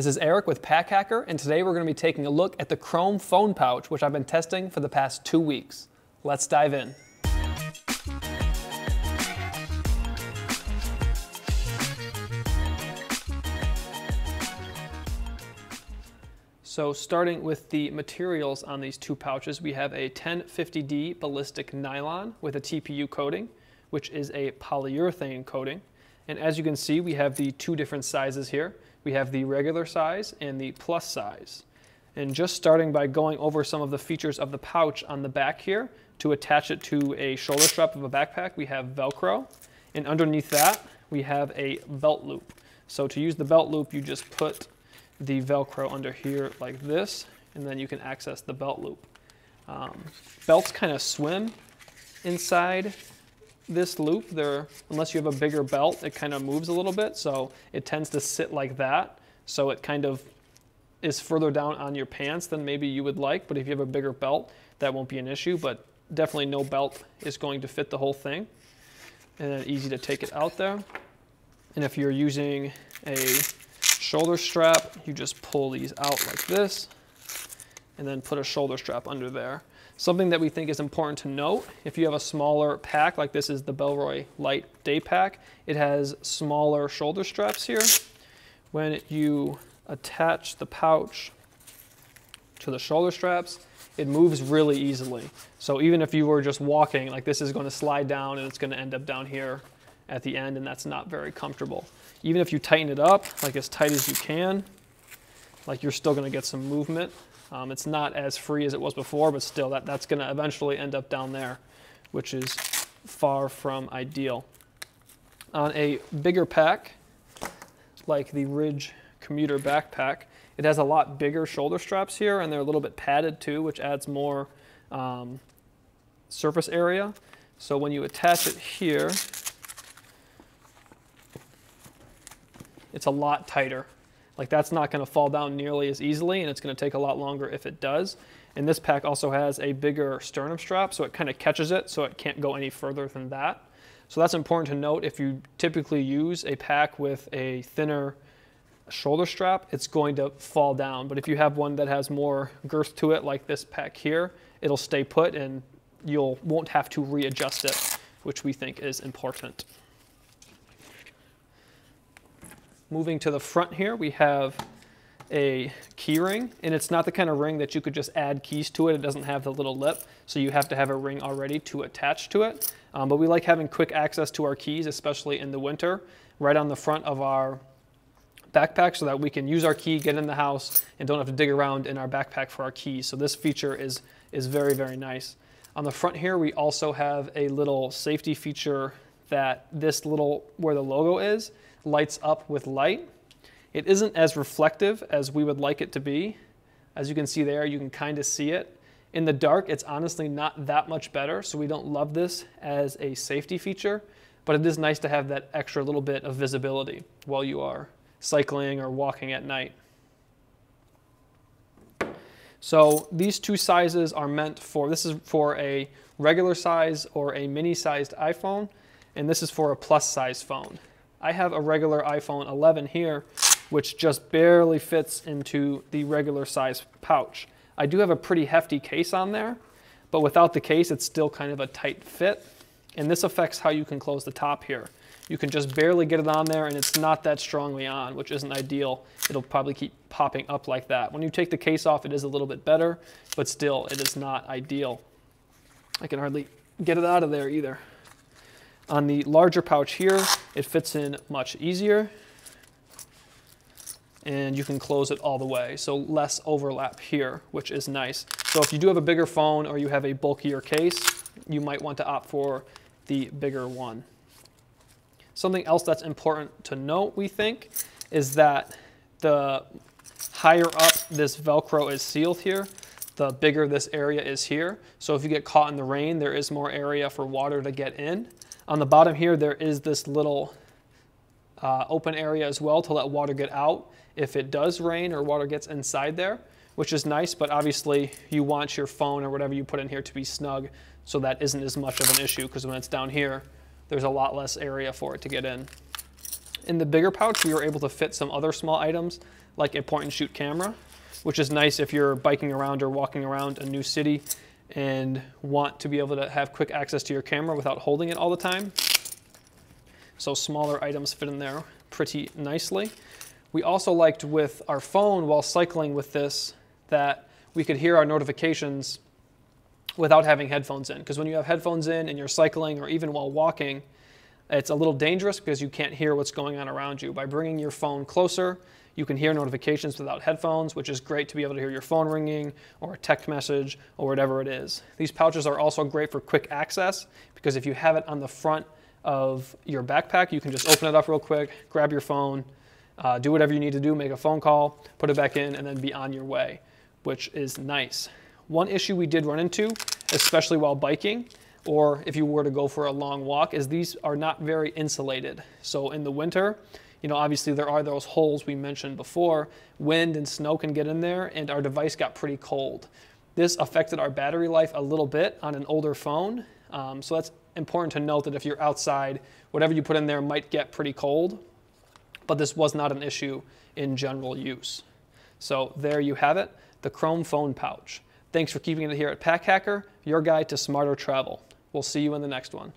This is Eric with Pack Hacker, and today we're going to be taking a look at the Chrome phone pouch, which I've been testing for the past 2 weeks. Let's dive in. So starting with the materials on these two pouches, we have a 1050D ballistic nylon with a TPU coating, which is a polyurethane coating. And as you can see, we have the two different sizes here. We have the regular size and the plus size. And just starting by going over some of the features of the pouch on the back here, to attach it to a shoulder strap of a backpack, we have Velcro. And underneath that, we have a belt loop. So to use the belt loop, you just put the Velcro under here like this, and then you can access the belt loop. Belts kind of swim inside this loop. Unless you have a bigger belt, it kind of moves a little bit, so it tends to sit like that. So it kind of is further down on your pants than maybe you would like, but if you have a bigger belt, that won't be an issue, but definitely no belt is going to fit the whole thing. And then easy to take it out there. And if you're using a shoulder strap, you just pull these out like this, and then put a shoulder strap under there. Something that we think is important to note, if you have a smaller pack, like this is the Bellroy Light Day Pack, it has smaller shoulder straps here. When you attach the pouch to the shoulder straps, it moves really easily. So even if you were just walking, like this is going to slide down and it's going to end up down here at the end, and that's not very comfortable. Even if you tighten it up, like as tight as you can, like you're still going to get some movement. It's not as free as it was before, but still that's going to eventually end up down there, which is far from ideal. On a bigger pack, like the Ridge Commuter Backpack, it has a lot bigger shoulder straps here, and they're a little bit padded too, which adds more surface area. So when you attach it here, it's a lot tighter. Like that's not going to fall down nearly as easily, and it's going to take a lot longer if it does. And this pack also has a bigger sternum strap, so it kind of catches it, so it can't go any further than that. So that's important to note. If you typically use a pack with a thinner shoulder strap, it's going to fall down. But if you have one that has more girth to it, like this pack here, it'll stay put and you won't have to readjust it, which we think is important. Moving to the front here, we have a key ring, and it's not the kind of ring that you could just add keys to it. It doesn't have the little lip, so you have to have a ring already to attach to it. But we like having quick access to our keys, especially in the winter, right on the front of our backpack, so that we can use our key, get in the house, and don't have to dig around in our backpack for our keys. So this feature is very, very nice. On the front here, we also have a little safety feature that this little, where the logo is, lights up with light. It isn't as reflective as we would like it to be. As you can see there, you can kind of see it. In the dark, it's honestly not that much better, so we don't love this as a safety feature, but it is nice to have that extra little bit of visibility while you are cycling or walking at night. So these two sizes are meant for, this is for a regular size or a mini-sized iPhone, and this is for a plus size phone. I have a regular iPhone 11 here, which just barely fits into the regular size pouch. I do have a pretty hefty case on there, but without the case, it's still kind of a tight fit. And this affects how you can close the top here. You can just barely get it on there, and it's not that strongly on, which isn't ideal. It'll probably keep popping up like that. When you take the case off, it is a little bit better, but still, it is not ideal. I can hardly get it out of there either. On the larger pouch here, it fits in much easier, and you can close it all the way, so less overlap here, which is nice. So if you do have a bigger phone or you have a bulkier case, you might want to opt for the bigger one. Something else that's important to note, we think, is that the higher up this Velcro is sealed here, the bigger this area is here. So if you get caught in the rain, there is more area for water to get in. On the bottom here, there is this little open area as well to let water get out if it does rain or water gets inside there, which is nice, but obviously you want your phone or whatever you put in here to be snug, so that isn't as much of an issue, because when it's down here, there's a lot less area for it to get in. In the bigger pouch, we were able to fit some other small items, like a point and shoot camera, which is nice if you're biking around or walking around a new city and want to be able to have quick access to your camera without holding it all the time. So smaller items fit in there pretty nicely. We also liked with our phone while cycling with this that we could hear our notifications without having headphones in. Because when you have headphones in and you're cycling or even while walking, it's a little dangerous because you can't hear what's going on around you. By bringing your phone closer, you can hear notifications without headphones, which is great to be able to hear your phone ringing or a text message or whatever it is. These pouches are also great for quick access because if you have it on the front of your backpack, you can just open it up real quick, grab your phone, do whatever you need to do, make a phone call, put it back in, and then be on your way, which is nice. One issue we did run into, especially while biking, or if you were to go for a long walk, is these are not very insulated. So in the winter, obviously there are those holes we mentioned before. Wind and snow can get in there, and our device got pretty cold. This affected our battery life a little bit on an older phone. So that's important to note that if you're outside, whatever you put in there might get pretty cold, but this was not an issue in general use. So there you have it, the Chrome phone pouch. Thanks for keeping it here at Pack Hacker, your guide to smarter travel. We'll see you in the next one.